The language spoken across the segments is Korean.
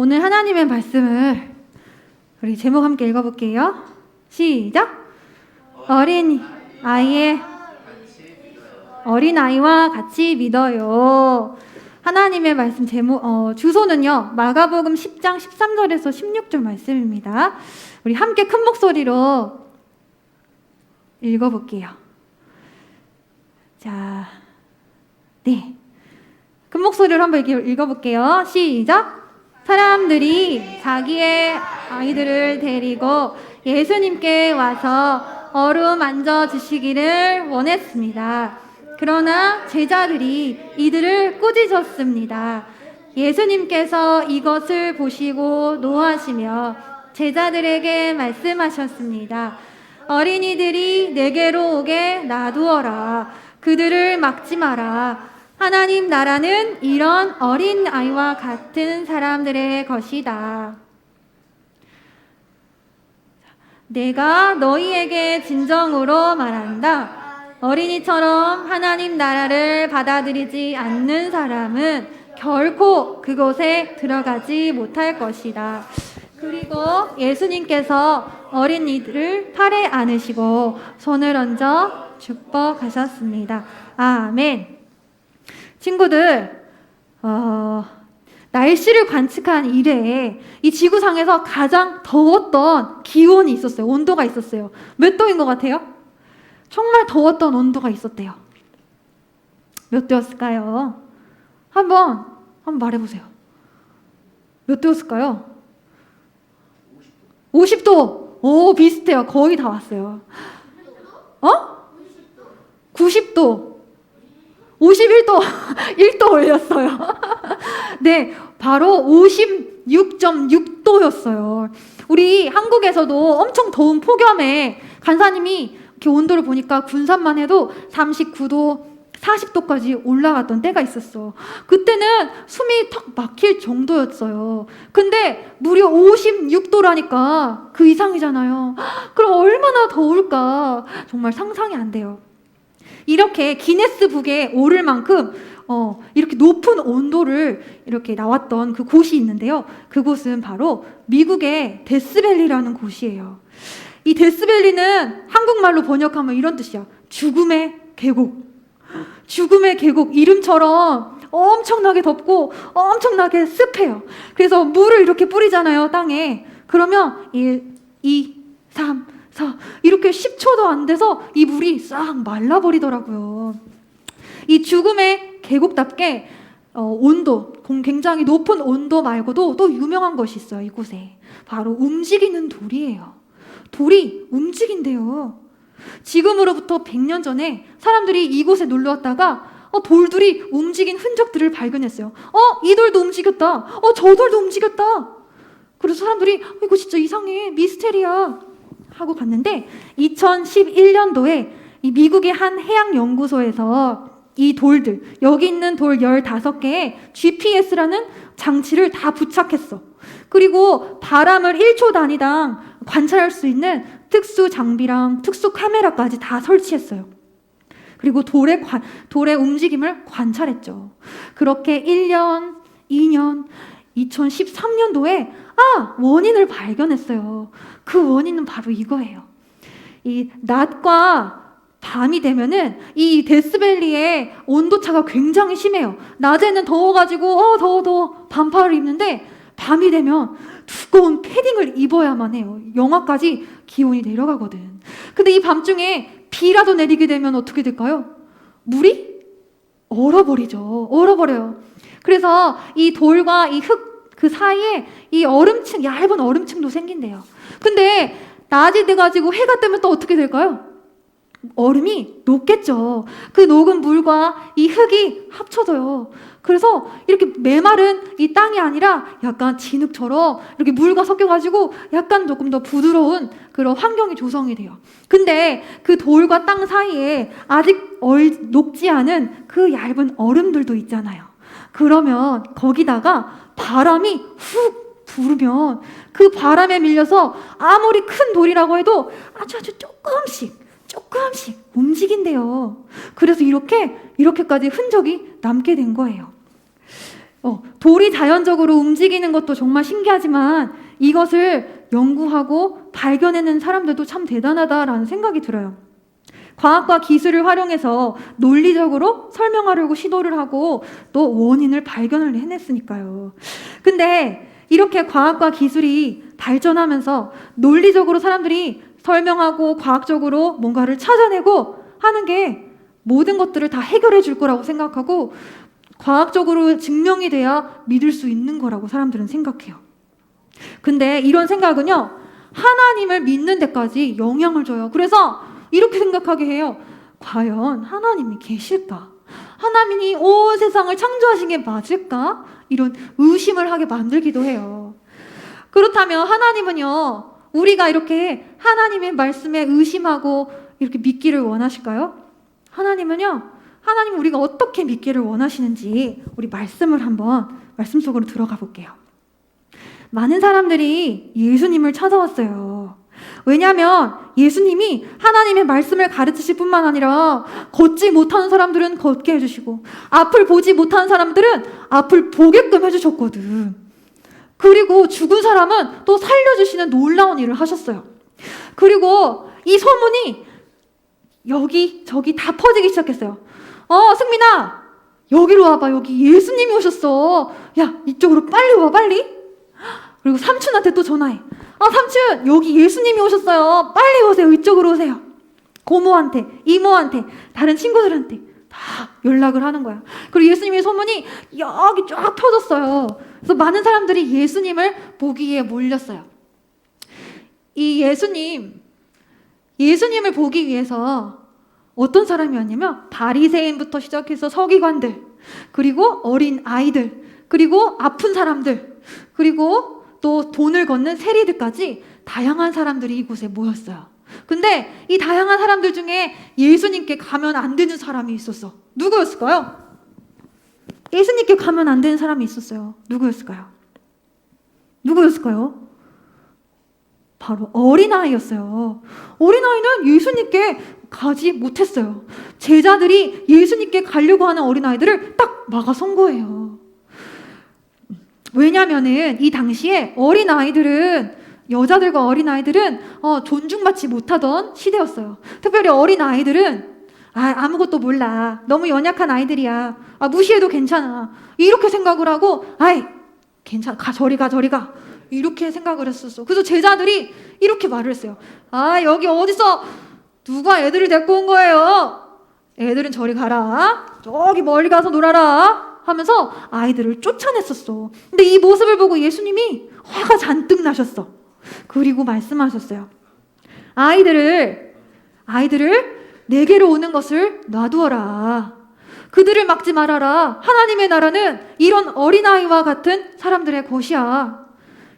오늘 하나님의 말씀을 우리 제목 함께 읽어볼게요. 시작! 어린아이와 같이 믿어요. 하나님의 말씀 제목, 주소는요, 마가복음 10장 13절에서 16절 말씀입니다. 우리 함께 큰 목소리로 읽어볼게요. 자, 네. 큰 목소리로 한번 읽어볼게요. 시작! 사람들이 자기의 아이들을 데리고 예수님께 와서 어루만져 주시기를 원했습니다. 그러나 제자들이 이들을 꾸짖었습니다. 예수님께서 이것을 보시고 노하시며 제자들에게 말씀하셨습니다. 어린이들이 내게로 오게 놔두어라. 그들을 막지 마라. 하나님 나라는 이런 어린 아이와 같은 사람들의 것이다. 내가 너희에게 진정으로 말한다. 어린이처럼 하나님 나라를 받아들이지 않는 사람은 결코 그곳에 들어가지 못할 것이다. 그리고 예수님께서 어린이들을 팔에 안으시고 손을 얹어 축복하셨습니다. 아멘. 친구들, 날씨를 관측한 이래에 이 지구상에서 가장 더웠던 기온이 있었어요. 온도가 있었어요. 몇 도인 것 같아요? 정말 더웠던 온도가 있었대요. 몇 도였을까요? 한번 말해보세요. 몇 도였을까요? 50도. 오, 비슷해요. 거의 다 왔어요. 90도. 51도, 1도 올렸어요. 네, 바로 56.6도였어요. 우리 한국에서도 엄청 더운 폭염에 간사님이 이렇게 온도를 보니까 군산만 해도 39도, 40도까지 올라갔던 때가 있었어. 그때는 숨이 턱 막힐 정도였어요. 근데 무려 56도라니까 그 이상이잖아요. 그럼 얼마나 더울까? 정말 상상이 안 돼요. 이렇게 기네스북에 오를 만큼 이렇게 높은 온도를 이렇게 나왔던 그 곳이 있는데요. 그곳은 바로 미국의 데스밸리라는 곳이에요. 이 데스밸리는 한국말로 번역하면 이런 뜻이야. 죽음의 계곡. 죽음의 계곡 이름처럼 엄청나게 덥고 엄청나게 습해요. 그래서 물을 이렇게 뿌리잖아요, 땅에. 그러면 1, 2, 3, 4 이렇게 10초도 안 돼서 이 물이 싹 말라버리더라고요. 이 죽음의 계곡답게 온도, 굉장히 높은 온도 말고도 또 유명한 것이 있어요. 이곳에 바로 움직이는 돌이에요. 돌이 움직인대요. 지금으로부터 100년 전에 사람들이 이곳에 놀러왔다가 돌들이 움직인 흔적들을 발견했어요. 이 돌도 움직였다. 저 돌도 움직였다. 그래서 사람들이 이거 진짜 이상해, 미스테리야 하고 갔는데 2011년도에 이 미국의 한 해양연구소에서 이 돌들, 여기 있는 돌 15개에 GPS라는 장치를 다 부착했어. 그리고 바람을 1초 단위당 관찰할 수 있는 특수 장비랑 특수 카메라까지 다 설치했어요. 그리고 돌의 움직임을 관찰했죠. 그렇게 1년, 2년, 2013년도에 원인을 발견했어요. 그 원인은 바로 이거예요. 이 낮과 밤이 되면은 이 데스밸리의 온도차가 굉장히 심해요. 낮에는 더워가지고 더워 반팔을 입는데 밤이 되면 두꺼운 패딩을 입어야만 해요. 영하까지 기온이 내려가거든. 근데 이 밤중에 비라도 내리게 되면 어떻게 될까요? 물이 얼어버려요. 그래서 이 돌과 이 흙 그 사이에 이 얇은 얼음층도 생긴대요. 근데 낮이 돼가지고 해가 뜨면 또 어떻게 될까요? 얼음이 녹겠죠. 그 녹은 물과 이 흙이 합쳐져요. 그래서 이렇게 메마른 이 땅이 아니라 약간 진흙처럼 이렇게 물과 섞여가지고 약간 조금 더 부드러운 그런 환경이 조성이 돼요. 근데 그 돌과 땅 사이에 아직 녹지 않은 그 얇은 얼음들도 있잖아요. 그러면 거기다가 바람이 훅 불으면 그 바람에 밀려서 아무리 큰 돌이라고 해도 아주 조금씩 움직인대요. 그래서 이렇게까지 흔적이 남게 된 거예요. 돌이 자연적으로 움직이는 것도 정말 신기하지만 이것을 연구하고 발견해낸 사람들도 참 대단하다라는 생각이 들어요. 과학과 기술을 활용해서 논리적으로 설명하려고 시도를 하고 또 원인을 발견을 해냈으니까요. 근데 이렇게 과학과 기술이 발전하면서 논리적으로 사람들이 설명하고 과학적으로 뭔가를 찾아내고 하는 게 모든 것들을 다 해결해 줄 거라고 생각하고 과학적으로 증명이 돼야 믿을 수 있는 거라고 사람들은 생각해요. 근데 이런 생각은요, 하나님을 믿는 데까지 영향을 줘요. 그래서 이렇게 생각하게 해요. 과연 하나님이 계실까? 하나님이 온 세상을 창조하신 게 맞을까? 이런 의심을 하게 만들기도 해요. 그렇다면 하나님은요, 우리가 이렇게 하나님의 말씀에 의심하고 이렇게 믿기를 원하실까요? 하나님은요, 하나님 우리가 어떻게 믿기를 원하시는지 우리 말씀을 한번 말씀 속으로 들어가 볼게요. 많은 사람들이 예수님을 찾아왔어요. 왜냐하면 예수님이 하나님의 말씀을 가르치실 뿐만 아니라 걷지 못하는 사람들은 걷게 해주시고 앞을 보지 못하는 사람들은 앞을 보게끔 해주셨거든. 그리고 죽은 사람은 또 살려주시는 놀라운 일을 하셨어요. 그리고 이 소문이 여기 저기 다 퍼지기 시작했어요. 승민아, 여기로 와봐. 여기 예수님이 오셨어. 야, 이쪽으로 빨리 와, 빨리. 그리고 삼촌한테 또 전화해. 삼촌, 여기 예수님이 오셨어요. 빨리 오세요. 이쪽으로 오세요. 고모한테, 이모한테, 다른 친구들한테 다 연락을 하는 거야. 그리고 예수님의 소문이 여기 쫙 퍼졌어요. 그래서 많은 사람들이 예수님을 보기 위해 몰렸어요. 이 예수님을 보기 위해서 어떤 사람이었냐면 바리새인부터 시작해서 서기관들, 그리고 어린 아이들, 그리고 아픈 사람들, 그리고 또 돈을 걷는 세리들까지 다양한 사람들이 이곳에 모였어요. 근데 이 다양한 사람들 중에 예수님께 가면 안 되는 사람이 있었어. 누구였을까요? 예수님께 가면 안 되는 사람이 있었어요. 누구였을까요? 바로 어린아이였어요. 어린아이는 예수님께 가지 못했어요. 제자들이 예수님께 가려고 하는 어린아이들을 딱 막아선 거예요. 왜냐면은 이 당시에 여자들과 어린아이들은 존중받지 못하던 시대였어요. 특별히 어린아이들은 아무것도 몰라. 너무 연약한 아이들이야. 무시해도 괜찮아. 이렇게 생각을 하고 괜찮아. 저리 가. 이렇게 생각을 했었어. 그래서 제자들이 이렇게 말을 했어요. 여기 어디서 누가 애들을 데리고 온 거예요? 애들은 저리 가라. 저기 멀리 가서 놀아라. 하면서 아이들을 쫓아냈었어. 근데 이 모습을 보고 예수님이 화가 잔뜩 나셨어. 그리고 말씀하셨어요. 아이들을 내게로 오는 것을 놔두어라. 그들을 막지 말아라. 하나님의 나라는 이런 어린아이와 같은 사람들의 것이야.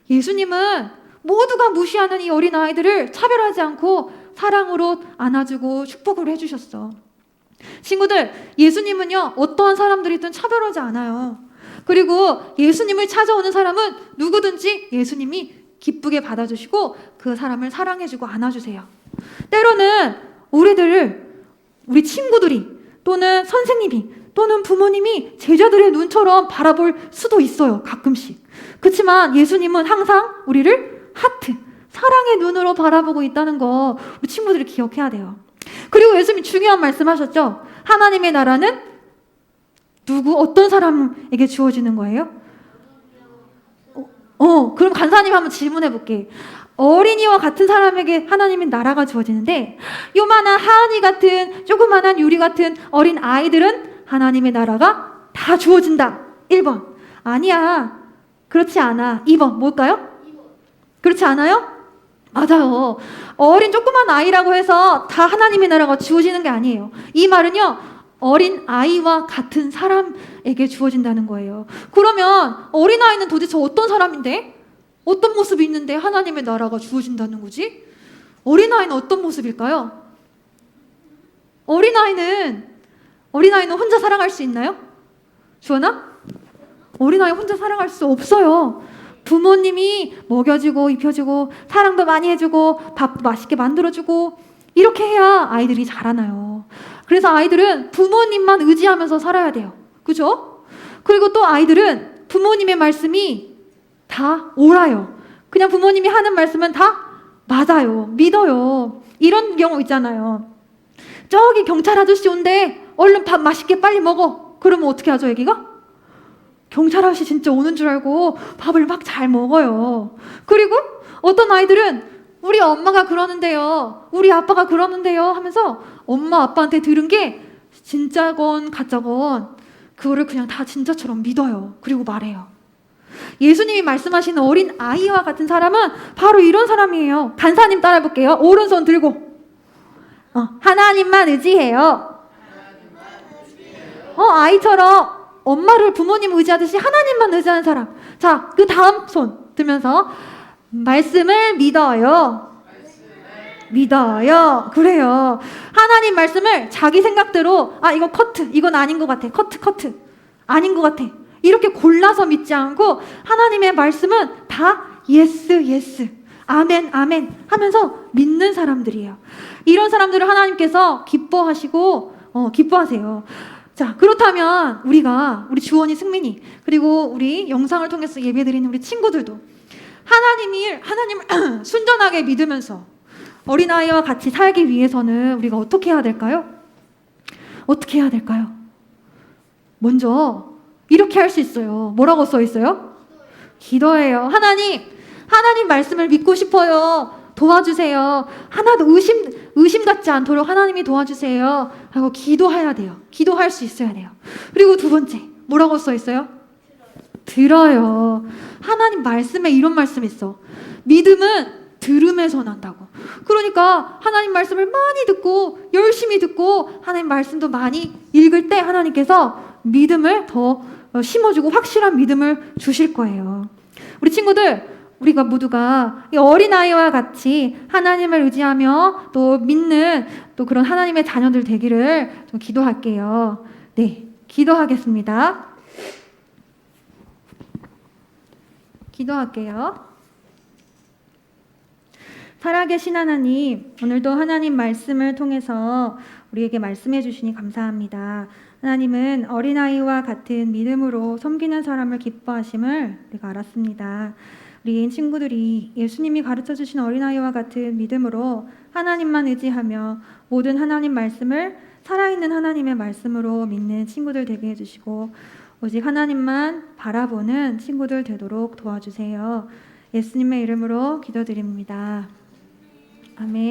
예수님은 모두가 무시하는 이 어린아이들을 차별하지 않고 사랑으로 안아주고 축복을 해주셨어. 친구들, 예수님은요, 어떠한 사람들이든 차별하지 않아요. 그리고 예수님을 찾아오는 사람은 누구든지 예수님이 기쁘게 받아주시고 그 사람을 사랑해주고 안아주세요. 때로는 우리 친구들이 또는 선생님이 또는 부모님이 제자들의 눈처럼 바라볼 수도 있어요. 가끔씩. 그렇지만 예수님은 항상 우리를 하트, 사랑의 눈으로 바라보고 있다는 거 우리 친구들이 기억해야 돼요. 그리고 예수님이 중요한 말씀하셨죠. 하나님의 나라는 어떤 사람에게 주어지는 거예요? 그럼 간사님 한번 질문해 볼게. 어린이와 같은 사람에게 하나님의 나라가 주어지는데 요만한 하은이 같은 조그만한 유리 같은 어린 아이들은 하나님의 나라가 다 주어진다. 1번. 아니야. 그렇지 않아. 2번. 뭘까요? 그렇지 않아요? 맞아요. 어린 조그만 아이라고 해서 다 하나님의 나라가 주어지는 게 아니에요. 이 말은요, 어린 아이와 같은 사람에게 주어진다는 거예요. 그러면 어린 아이는 도대체 어떤 사람인데? 어떤 모습이 있는데 하나님의 나라가 주어진다는 거지? 어린 아이는 어떤 모습일까요? 어린 아이는 혼자 살아갈 수 있나요? 주원아? 어린아이 혼자 살아갈 수 없어요. 부모님이 먹여주고 입혀주고 사랑도 많이 해주고 밥도 맛있게 만들어주고 이렇게 해야 아이들이 자라나요. 그래서 아이들은 부모님만 의지하면서 살아야 돼요. 그죠? 그리고 또 아이들은 부모님의 말씀이 다 옳아요. 그냥 부모님이 하는 말씀은 다 맞아요. 믿어요. 이런 경우 있잖아요. 저기 경찰 아저씨 온대. 얼른 밥 맛있게 빨리 먹어. 그러면 어떻게 하죠, 애기가? 경찰 아저씨 진짜 오는 줄 알고 밥을 막 잘 먹어요. 그리고 어떤 아이들은 우리 엄마가 그러는데요, 우리 아빠가 그러는데요 하면서 엄마 아빠한테 들은 게 진짜건 가짜건 그거를 그냥 다 진짜처럼 믿어요. 그리고 말해요. 예수님이 말씀하시는 어린 아이와 같은 사람은 바로 이런 사람이에요. 간사님 따라 해볼게요. 오른손 들고 하나님만 의지해요. 아이처럼 엄마를 부모님 의지하듯이 하나님만 의지하는 사람. 자, 그 다음 손 들면서 말씀을 믿어요. 믿어요. 그래요. 하나님 말씀을 자기 생각대로 이거 커트, 이건 아닌 것 같아. 커트. 아닌 것 같아. 이렇게 골라서 믿지 않고 하나님의 말씀은 다 예스. 아멘 하면서 믿는 사람들이에요. 이런 사람들을 하나님께서 기뻐하세요. 자, 그렇다면 우리 주원이 승민이 그리고 우리 영상을 통해서 예배드리는 우리 친구들도 하나님을 순전하게 믿으면서 어린아이와 같이 살기 위해서는 우리가 어떻게 해야 될까요? 어떻게 해야 될까요? 먼저 이렇게 할 수 있어요. 뭐라고 써 있어요? 기도해요. 하나님 말씀을 믿고 싶어요. 도와주세요. 하나도 의심 갖지 않도록 하나님이 도와주세요. 하고 기도해야 돼요. 기도할 수 있어야 돼요. 그리고 두 번째, 뭐라고 써 있어요? 들어요. 하나님 말씀에 이런 말씀이 있어. 믿음은 들음에서 난다고. 그러니까 하나님 말씀을 많이 듣고 열심히 듣고 하나님 말씀도 많이 읽을 때 하나님께서 믿음을 더 심어주고 확실한 믿음을 주실 거예요. 우리 친구들, 우리가 모두가 이 어린아이와 같이 하나님을 의지하며 또 믿는 또 그런 하나님의 자녀들 되기를 좀 기도할게요. 네, 기도하겠습니다. 기도할게요. 살아계신 하나님, 오늘도 하나님 말씀을 통해서 우리에게 말씀해 주시니 감사합니다. 하나님은 어린아이와 같은 믿음으로 섬기는 사람을 기뻐하심을 우리가 알았습니다. 우리 친구들이 예수님이 가르쳐 주신 어린아이와 같은 믿음으로 하나님만 의지하며 모든 하나님 말씀을 살아있는 하나님의 말씀으로 믿는 친구들 되게 해주시고 오직 하나님만 바라보는 친구들 되도록 도와주세요. 예수님의 이름으로 기도드립니다. 아멘.